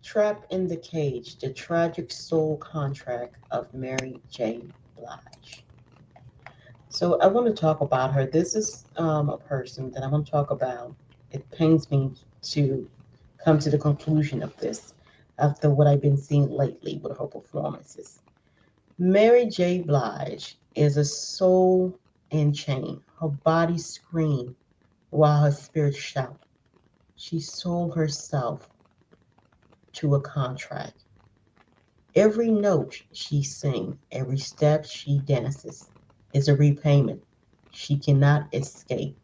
Trapped in the Cage, the tragic soul contract of Mary J. Blige. So I want to talk about her. This is a person that I want to talk about. It pains me to come to the conclusion of this after what I've been seeing lately with her performances. Mary J. Blige is a soul in chain. Her body screams while her spirit shouts. She sold herself to a contract. Every note she sings, every step she dances is a repayment. She cannot escape.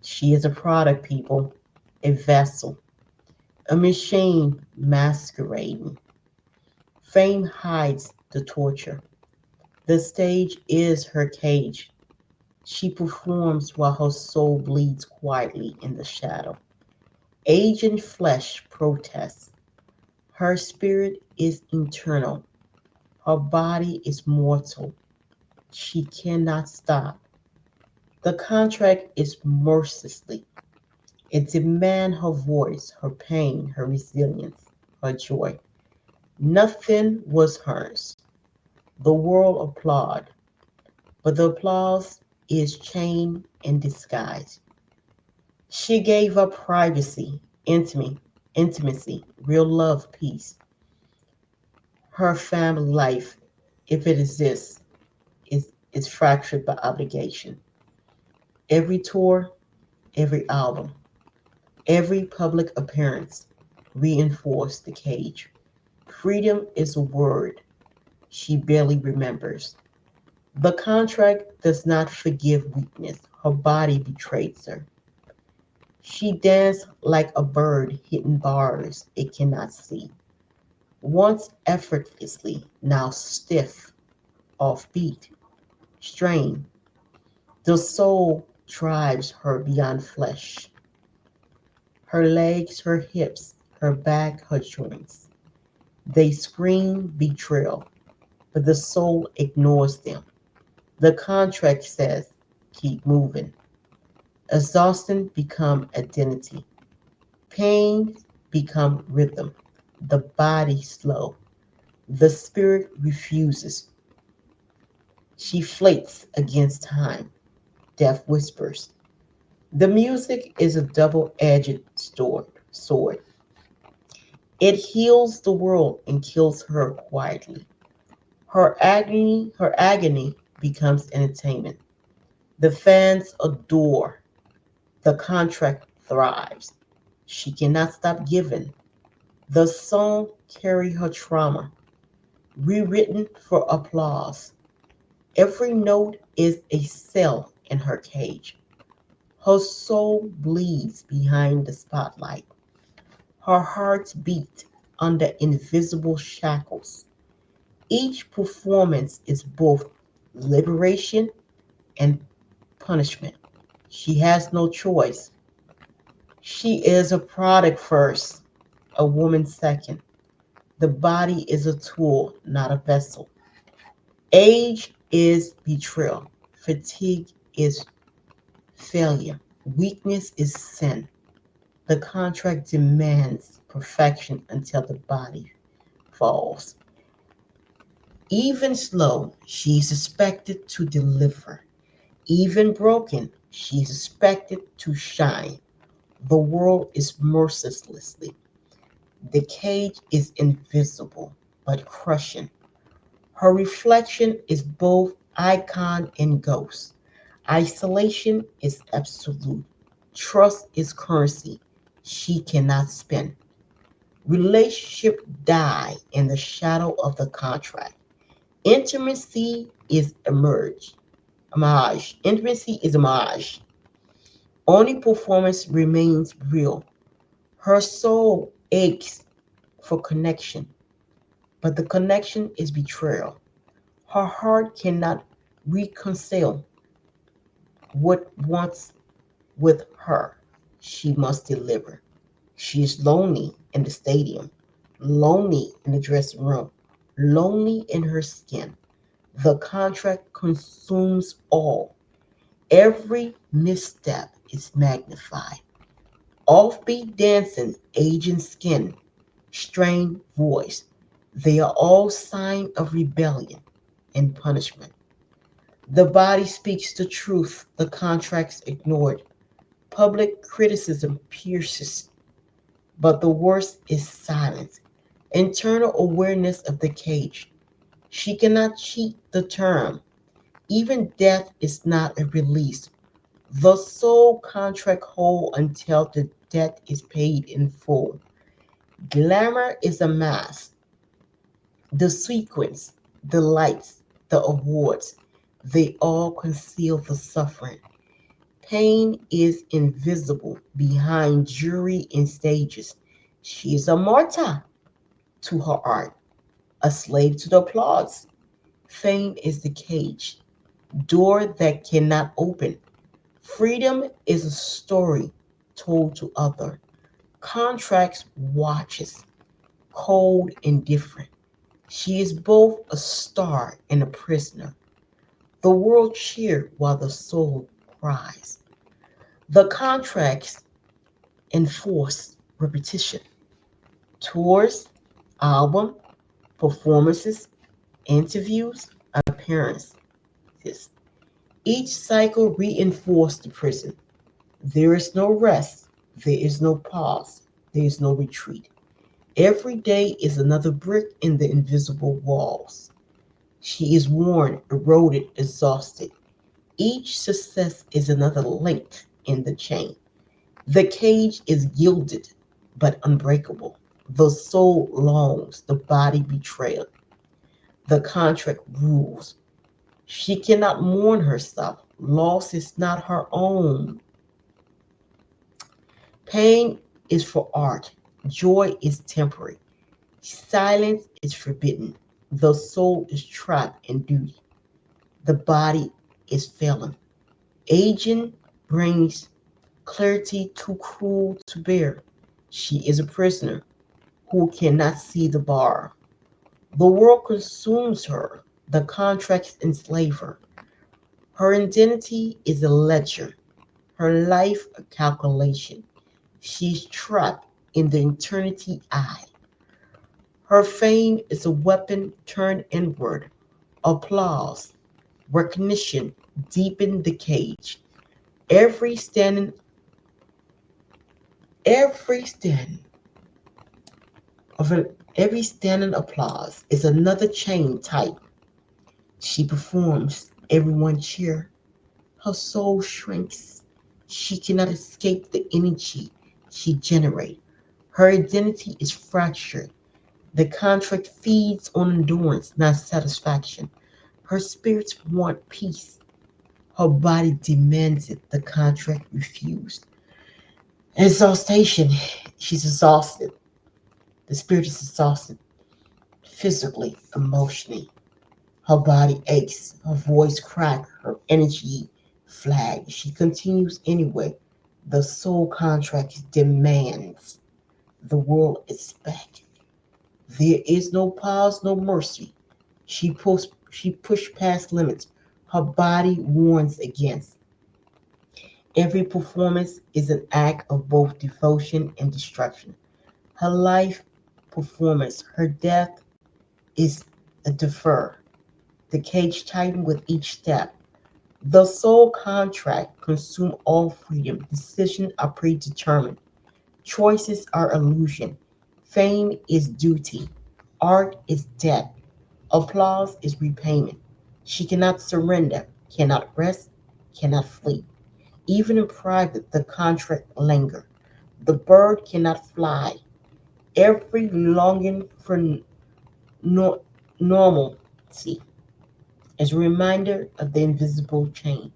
She is a product, people, a vessel, a machine masquerading. Fame hides the torture. The stage is her cage. She performs while her soul bleeds quietly in the shadow. Age and flesh protest. Her spirit is eternal. Her body is mortal. She cannot stop. The contract is mercilessly. It demands her voice, her pain, her resilience, her joy. Nothing was hers. The world applaud, but the applause is chain and disguise. She gave up privacy, intimacy, real love, peace. Her family life, if it exists, is fractured by obligation. Every tour, every album, every public appearance reinforced the cage. Freedom is a word she barely remembers. The contract does not forgive weakness. Her body betrays her. She danced like a bird hitting bars it cannot see. Once effortlessly, now stiff, offbeat, strained. The soul drives her beyond flesh. Her legs, her hips, her back, her joints. They scream betrayal, but the soul ignores them. The contract says, keep moving. Exhaustion become identity. Pain become rhythm. The body slow. The spirit refuses. She flakes against time. Death whispers. The music is a double-edged sword. It heals the world and kills her quietly. Her agony becomes entertainment. The fans adore. The contract thrives. She cannot stop giving. The song carry her trauma, rewritten for applause. Every note is a cell in her cage. Her soul bleeds behind the spotlight. Her heart beats under invisible shackles. Each performance is both liberation and punishment. She has no choice. She is a product first, a woman second. The body is a tool, not a vessel. Age is betrayal. Fatigue is failure. Weakness is sin. The contract demands perfection until the body falls. Even slow, she is expected to deliver. Even broken, she is expected to shine. The world is mercilessly. The cage is invisible but crushing. Her reflection is both icon and ghost. Isolation is absolute. Trust is currency she cannot spend. Relationship die in the shadow of the contract. Intimacy is emerge. Homage. Intimacy is homage. Only performance remains real. Her soul aches for connection, but the connection is betrayal. Her heart cannot reconcile what wants with her. She must deliver. She is lonely in the stadium, lonely in the dressing room, lonely in her skin. The contract consumes all. Every misstep is magnified. Offbeat dancing, aging skin, strained voice. They are all signs of rebellion and punishment. The body speaks the truth, the contract's ignored. Public criticism pierces, but the worst is silence. Internal awareness of the cage. She cannot cheat the term. Even death is not a release. The soul contract whole until the debt is paid in full. Glamour is a mask. The sequence, the lights, the awards, they all conceal the suffering. Pain is invisible behind jury and stages. She is a martyr to her art, a slave to the applause. Fame is the cage, door that cannot open. Freedom is a story told to other. Contracts watches, cold and different. She is both a star and a prisoner. The world cheers while the soul cries. The contracts enforce repetition. Tours, album, performances, interviews, appearances. Each cycle reinforces the prison. There is no rest. There is no pause. There is no retreat. Every day is another brick in the invisible walls. She is worn, eroded, exhausted. Each success is another link in the chain. The cage is gilded but unbreakable. The soul longs, the body betrayed. The contract rules. She cannot mourn herself. Loss is not her own. Pain is for art. Joy is temporary. Silence is forbidden. The soul is trapped in duty. The body is failing. Aging brings clarity too cruel to bear. She is a prisoner who cannot see the bar. The world consumes her. The contracts enslave her. Her identity is a ledger, her life a calculation. She's trapped in the eternity eye. Her fame is a weapon turned inward. Applause, recognition deepen the cage. Every standing, every stand of an every standing applause is another chain tight. She performs, everyone cheer. Her soul shrinks. She cannot escape the energy she generates. Her identity is fractured. The contract feeds on endurance, not satisfaction. Her spirits want peace. Her body demands it. The contract refused. Exhaustion. She's exhausted. The spirit is exhausted physically, emotionally. Her body aches. Her voice cracks. Her energy flags. She continues anyway. The soul contract demands. The world expects. There is no pause, no mercy. She pushed past limits. Her body warns against. Every performance is an act of both devotion and destruction. Her life performance, her death is a defer. The cage tightened with each step. The soul contract consume all freedom. Decisions are predetermined. Choices are illusion. Fame is duty. Art is debt. Applause is repayment. She cannot surrender, cannot rest, cannot flee. Even in private, the contract linger. The bird cannot fly. Every longing for no- normalcy is a reminder of the invisible chain.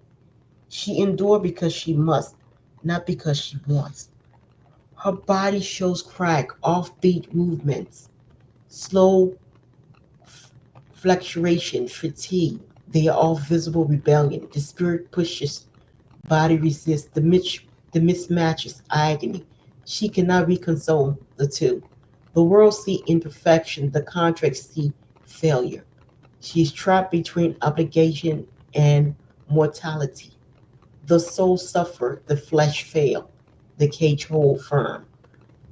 She endured because she must, not because she wants. Her body shows crack, offbeat movements, slow fluctuation, fatigue. They are all visible rebellion. The spirit pushes, body resists. The mismatches, agony. She cannot reconcile the two. The world see imperfection. The contract see failure. She is trapped between obligation and mortality. The soul suffer, the flesh fail, the cage hold firm.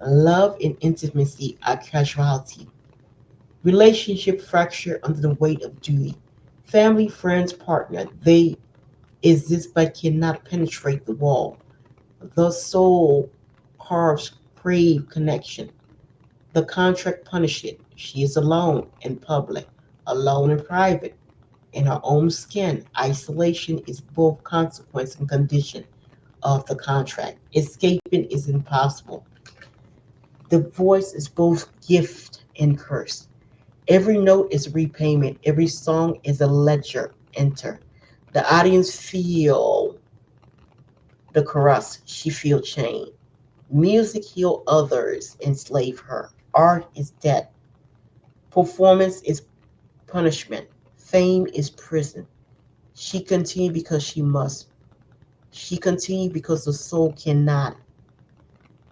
Love and intimacy are casualty. Relationship fracture under the weight of duty. Family, friends, partner, they exist but cannot penetrate the wall. The soul carves crave connection. The contract punish it. She is alone in public, alone in private, in her own skin. Isolation is both consequence and condition of the contract. Escaping is impossible. The voice is both gift and curse. Every note is repayment. Every song is a ledger enter. The audience feel the caress. She feel chain. Music heal others, enslave her. Art is debt. Performance is punishment. Fame is prison. She continued because she must. She continued because the soul cannot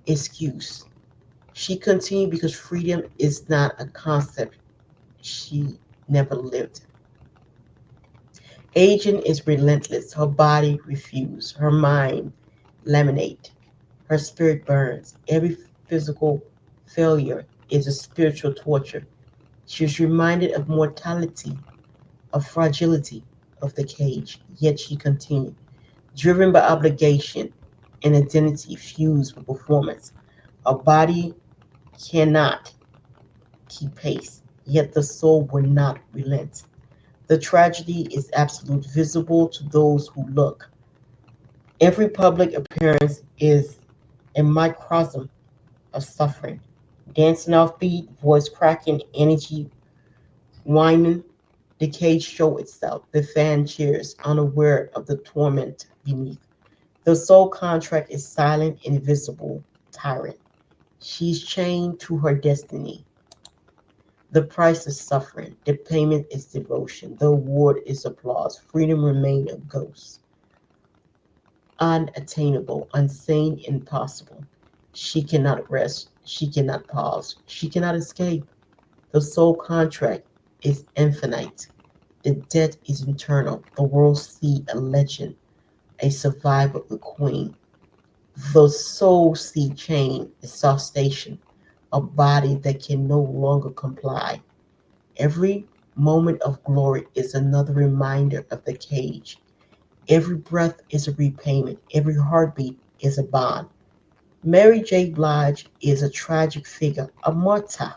excuse. She continued because freedom is not a concept she never lived. Aging is relentless. Her body refuses. Her mind laminate. Her spirit burns. Every physical failure is a spiritual torture. She was reminded of mortality, of fragility, of the cage. Yet she continued, driven by obligation and identity fused with performance. Her body cannot keep pace, yet the soul will not relent. The tragedy is absolute, visible to those who look. Every public appearance is a microcosm of suffering. Dancing off beat, voice cracking, energy whining, the cage show itself. The fan cheers, unaware of the torment beneath. The soul contract is silent, invisible, tyrant. She's chained to her destiny. The price is suffering. The payment is devotion. The award is applause. Freedom remains a ghost. Unattainable, unseen, impossible. She cannot rest. She cannot pause. She cannot escape. The soul contract is infinite. The debt is eternal. The world see a legend, a survivor, a queen. The soul sea chain is soft station, a body that can no longer comply. Every moment of glory is another reminder of the cage. Every breath is a repayment. Every heartbeat is a bond. Mary J. Blige is a tragic figure, a martyr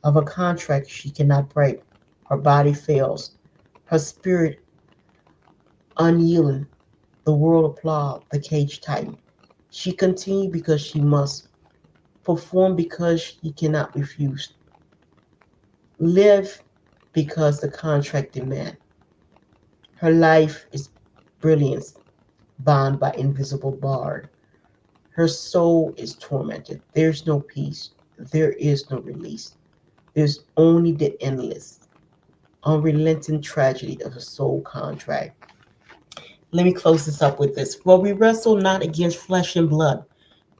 of a contract she cannot break. Her body fails, her spirit unyielding. The world applauds the cage titan. She continued because she must, perform because she cannot refuse, live because the contract demands. Her life is brilliance, bound by invisible bars. Her soul is tormented. There's no peace. There is no release. There's only the endless, unrelenting tragedy of a soul contract. Let me close this up with this. For we wrestle not against flesh and blood,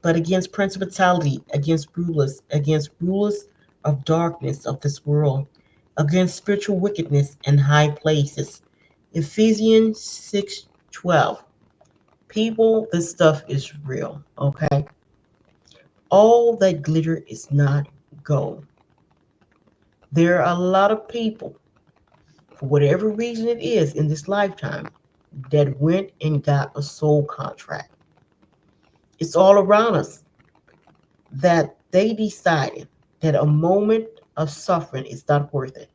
but against principality, against rulers of darkness of this world, against spiritual wickedness in high places. Ephesians 6:12. People, this stuff is real, okay? All that glitter is not gold. There are a lot of people, for whatever reason it is in this lifetime, that went and got a soul contract. It's all around us that they decided that a moment of suffering is not worth it.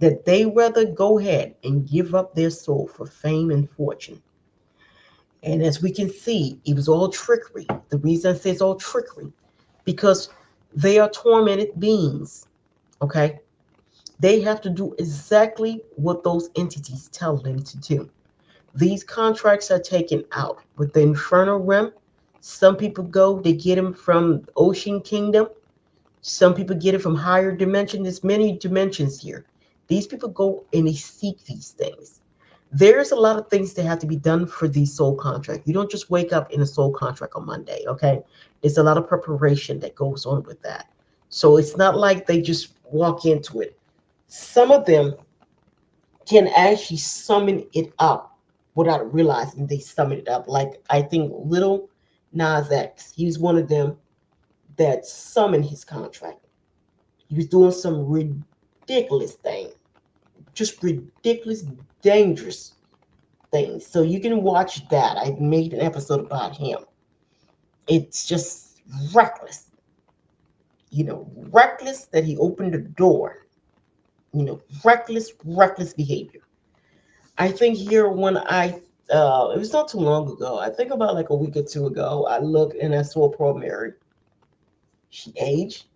That they rather go ahead and give up their soul for fame and fortune. And as we can see, it was all trickery. The reason I say it's all trickery, because they are tormented beings, okay? They have to do exactly what those entities tell them to do. These contracts are taken out with the infernal realm. Some people go, they get them from ocean kingdom. Some people get it from higher dimension. There's many dimensions here. These people go and they seek these things. There's a lot of things that have to be done for these soul contracts. You don't just wake up in a soul contract on Monday, okay? There's a lot of preparation that goes on with that. So it's not like they just walk into it. Some of them can actually summon it up without realizing they summon it up. Like I think Little Nas X, he's one of them that summoned his contract. He was doing some ridiculous thing, just ridiculous, dangerous things. So you can watch that. I made an episode about him. It's just reckless, reckless that he opened the door, reckless behavior. I think here when it was not too long ago, I think about like a week or two ago, I looked and I saw poor Mary. She aged,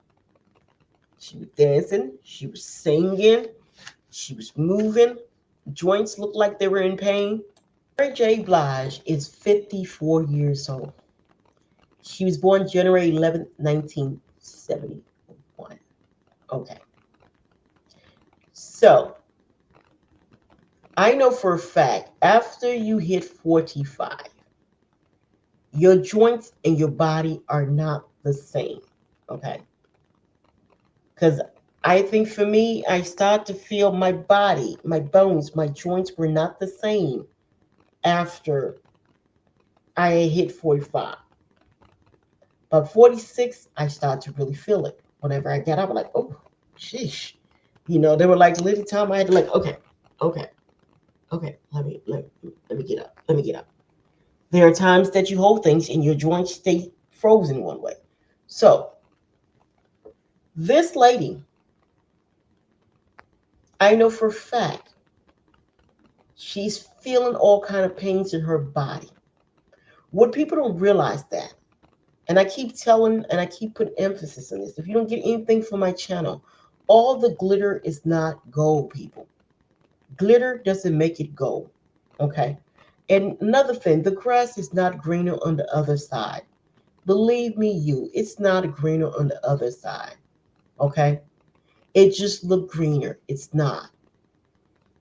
she was dancing, she was singing, she was moving, joints looked like they were in pain. Mary J. Blige is 54 years old. She was born January 11th, 1971. Okay. So I know for a fact after you hit 45, your joints and your body are not the same. Okay. Because I think for me, I start to feel my body, my bones, my joints were not the same after I hit 45. But 46, I start to really feel it. Whenever I get up, I'm like, oh, sheesh. They were like little time I had to like, okay, okay, let me get up. Let me get up. There are times that you hold things and your joints stay frozen one way. So this lady, I know for a fact, she's feeling all kind of pains in her body. What people don't realize that, and I keep telling and I keep putting emphasis on this. If you don't get anything from my channel, all the glitter is not gold, people. Glitter doesn't make it gold. Okay. And another thing, the grass is not greener on the other side. Believe me, it's not greener on the other side. Okay. It just look greener. It's not.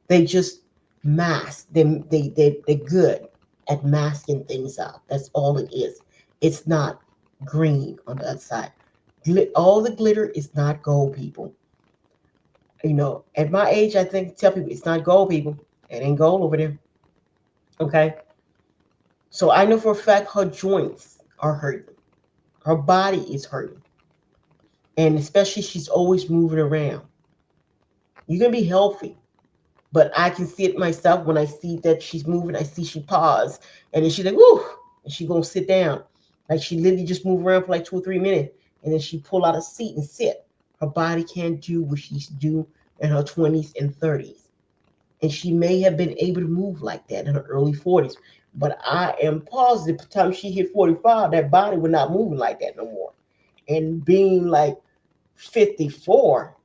They just mask. They're good at masking things out. That's all it is. It's not green on the other side. All the glitter is not gold, people. At my age, I think tell people it's not gold, people. It ain't gold over there. Okay. So I know for a fact her joints are hurting. Her body is hurting. And especially she's always moving around. You can be healthy, but I can see it myself when I see that she's moving. I see she pause and then she's like, whoo, and she gonna sit down. Like she literally just move around for like 2 or 3 minutes and then she pull out a seat and sit. Her body can't do what she's do in her 20s and 30s. And she may have been able to move like that in her early 40s. But I am positive by the time she hit 45, that body was not moving like that no more. And being like 54,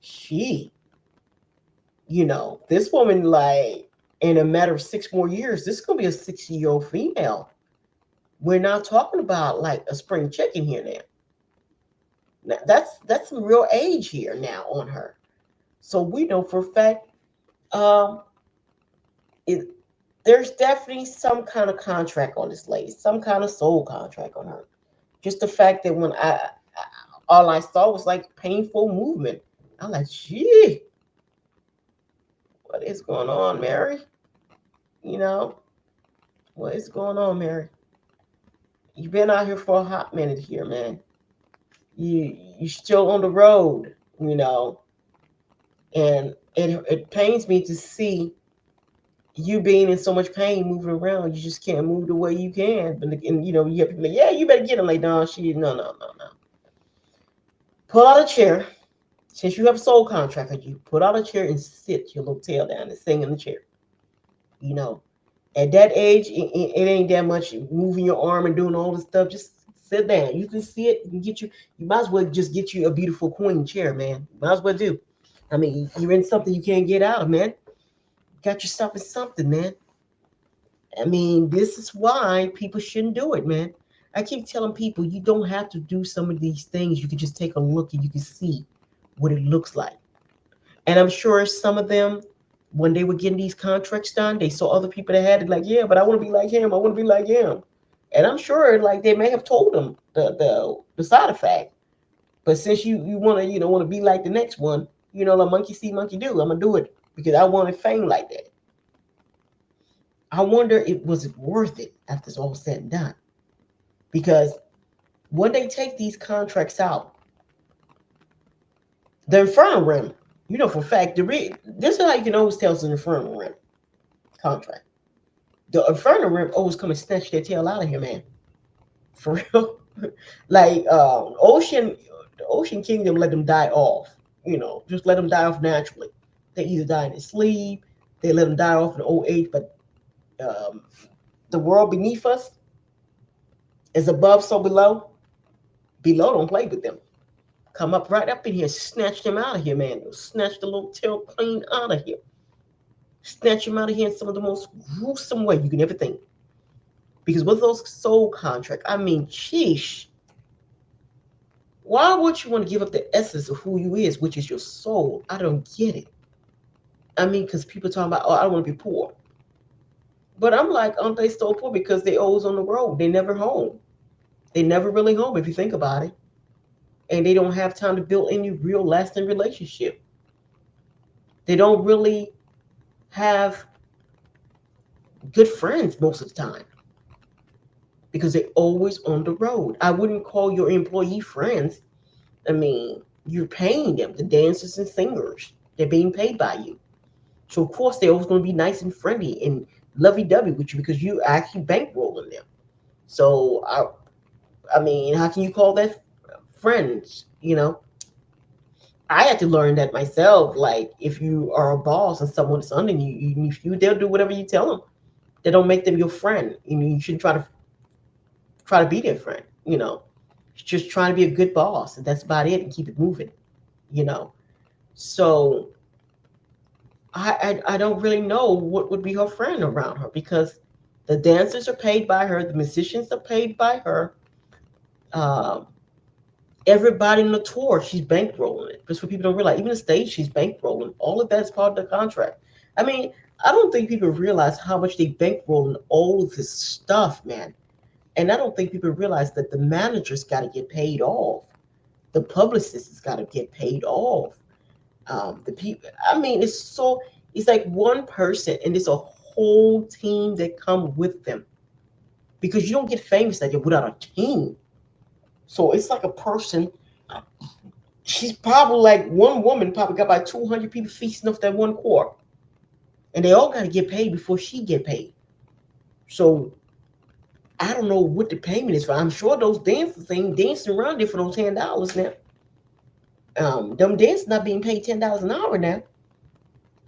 this woman, like, in a matter of 6 more years, this is going to be a 60-year-old female. We're not talking about like a spring chicken here now. That's some real age here now on her. So we know for a fact, um, it, there's definitely some kind of contract on this lady, some kind of soul contract on her. Just the fact that when all I saw was like painful movement. I'm like, gee, what is going on, Mary? You know, what is going on, Mary? You've been out here for a hot minute here, man. You still on the road, and it pains me to see you being in so much pain, moving around. You just can't move the way you can. But you have people like, yeah, you better get him. Like, no, no. Pull out a chair. Since you have a soul contract with you, put out a chair and sit your little tail down and sing in the chair. At that age, it ain't that much moving your arm and doing all this stuff. Just sit down. You can see it. You might as well just get you a beautiful queen chair, man. Might as well do. I mean, you're in something you can't get out of, man. Got yourself in something, man. I mean, this is why people shouldn't do it, man. I keep telling people you don't have to do some of these things. You can just take a look and you can see what it looks like. And I'm sure some of them, when they were getting these contracts done, they saw other people that had it like, yeah, but I want to be like him. I want to be like him. And I'm sure like they may have told them the side effect. But since you want to, want to be like the next one, like monkey see, monkey do. I'm going to do it because I want to fame like that. I wonder if was it worth it after it's all said and done. Because When they take these contracts out, the infernal realm, for a fact, this is how you can always tell it's an infernal realm contract. The infernal realm always come and snatch their tail out of here, man. For real. Like the ocean kingdom let them die off. Just let them die off naturally. They either die in their sleep, they let them die off in old age, but um, the world beneath us is above, so below. Below, don't play with them. Come up right up in here, snatch them out of here, man. Snatch the little tail clean out of here. Snatch them out of here in some of the most gruesome way you can ever think. Because with those soul contracts, I mean, sheesh, why would you want to give up the essence of who you is, which is your soul? I don't get it. I mean, because people talking about, oh, I don't want to be poor. But I'm like, aren't they still poor because they always on the road? They never home. They never really home if you think about it. And they don't have time to build any real lasting relationship. They don't really have good friends most of the time because they're always on the road. I wouldn't call your employee friends. I mean, you're paying them, the dancers and singers. They're being paid by you. So of course they're always going to be nice and friendly and lovey-dovey with you because you actually bankrolling them. So I mean, how can you call that friends? I had to learn that myself. Like, if you are a boss and someone is under they'll do whatever you tell them. They don't make them your friend. You shouldn't try to be their friend. Just trying to be a good boss, and that's about it, and keep it moving. You know, so I don't really know what would be her friend around her because the dancers are paid by her, the musicians are paid by her. Um, Everybody on the tour, she's bankrolling it. That's what people don't realize. Even the stage, she's bankrolling. All of that's part of the contract. I mean, I don't think people realize how much they bankroll all of this stuff, man. And I don't think people realize that the manager's got to get paid off. The publicist has got to get paid off. The people. I mean, it's like one person, and it's a whole team that come with them because you don't get famous like without a team. So it's like a person. She's probably like one woman probably got about 200 people feasting off that one court, and they all got to get paid before she get paid. So I don't know what the payment is for. I'm sure those dancers ain't dancing around there for those $10 now. Them dancers not being paid $10 an hour now.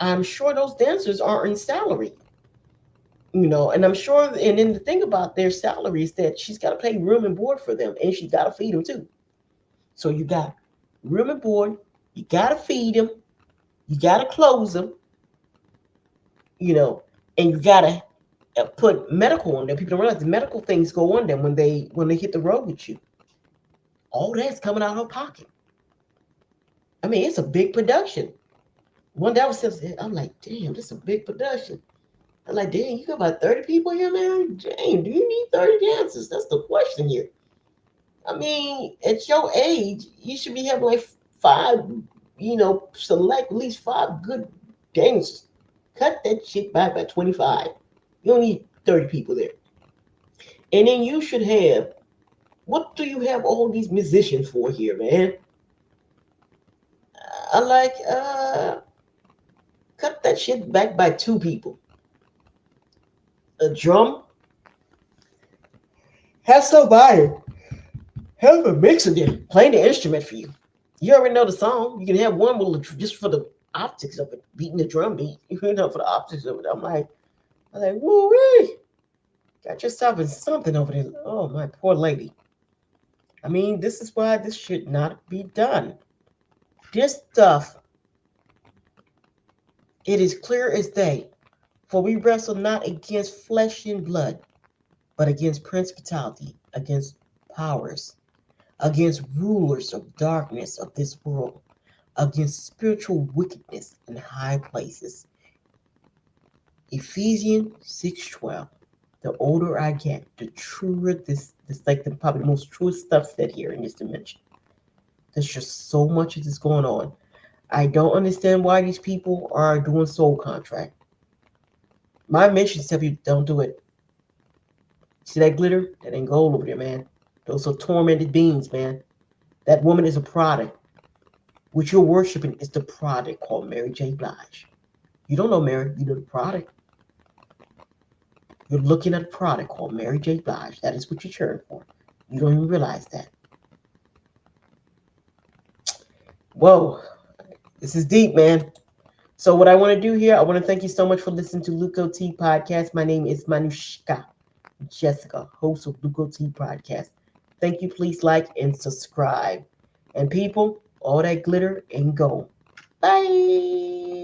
I'm sure those dancers are in salary. And I'm sure, and then the thing about their salary is that she's got to pay room and board for them, and she's got to feed them too. So you got room and board, you got to feed them, you got to close them, you know, and you got to put medical on them. People don't realize the medical things go on them when they hit the road with you. All that's coming out of her pocket. I mean, it's a big production. One day I was I'm like, damn, this is a big production. I'm like, damn, you got about 30 people here, man? Damn, do you need 30 dancers? That's the question here. I mean, at your age, you should be having like five, select at least five good dancers. Cut that shit back by 25. You don't need 30 people there. And then you should have, what do you have all these musicians for here, man? I like, cut that shit back by two people. A drum, have somebody have a mixer there playing the instrument for you. You already know the song. You can have one with just for the optics of it, beating the drum beat. For the optics of it. I'm like, woo wee, got yourself in something over there. Oh my poor lady. I mean, this is why this should not be done. This stuff, it is clear as day. For we wrestle not against flesh and blood, but against principality, against powers, against rulers of darkness of this world, against spiritual wickedness in high places. Ephesians 6:12. The older I get, the truer this like the probably the most truest stuff said here in this dimension. There's just so much of this going on. I don't understand why these people are doing soul contract. My mission is to tell you don't do it. See that glitter? That ain't gold over there, man. Those are tormented beings, man. That woman is a product. What you're worshiping is the product called Mary J. Blige. You don't know Mary, you know the product. You're looking at a product called Mary J. Blige. That is what you're cheering for. You don't even realize that. Whoa, this is deep, man. So what I want to do here, I want to thank you so much for listening to Luke OT Podcast. My name is Manushka Jessica, host of Luke OT Podcast. Thank you. Please like and subscribe. And people, all that glitter and gold. Bye.